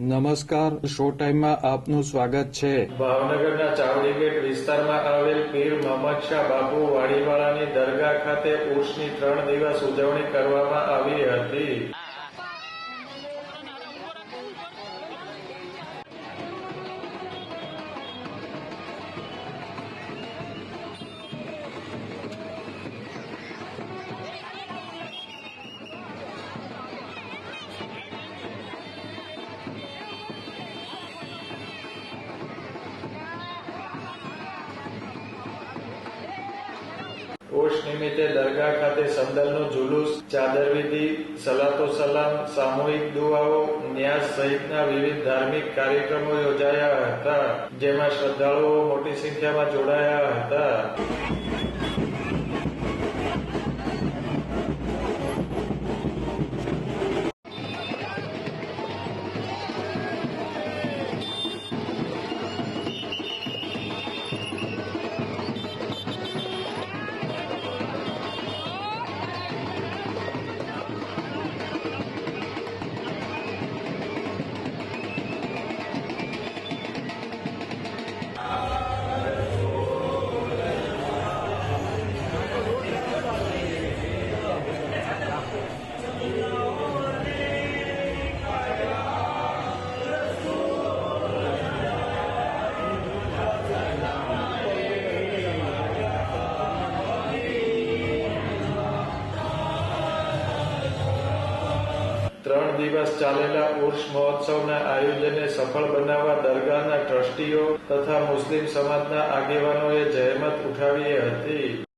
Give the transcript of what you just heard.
નમસ્કાર, શો ટાઈમમાં આપનું સ્વાગત છે. ભાવનગરના ચાવડી ગેટ વિસ્તારમાં આવેલ પીર મોહમ્મદ શાહ બાપુ વાડીવાળાની દરગાહ ખાતે ઉર્ષની 3 દિવસ ઉજવણી કરવામાં આવી હતી. ઉર્ષ નિમિત્તે દરગાહ ખાતે સંદલનું જુલુસ, ચાદર વિધિ, સલાતો સલામ, સામૂહિક દુઆઓ, ન્યાસ સહિતના વિવિધ ધાર્મિક કાર્યક્રમો યોજાયા હતા, જેમાં શ્રદ્ધાળુઓ મોટી સંખ્યામાં જોડાયા હતા. ત્રણ દિવસ ચાલેલા ઉર્ષ મહોત્સવના આયોજનને સફળ બનાવવા દરગાહના ટ્રસ્ટીઓ તથા મુસ્લિમ સમાજના આગેવાનોએ જહેમત ઉઠાવી હતી.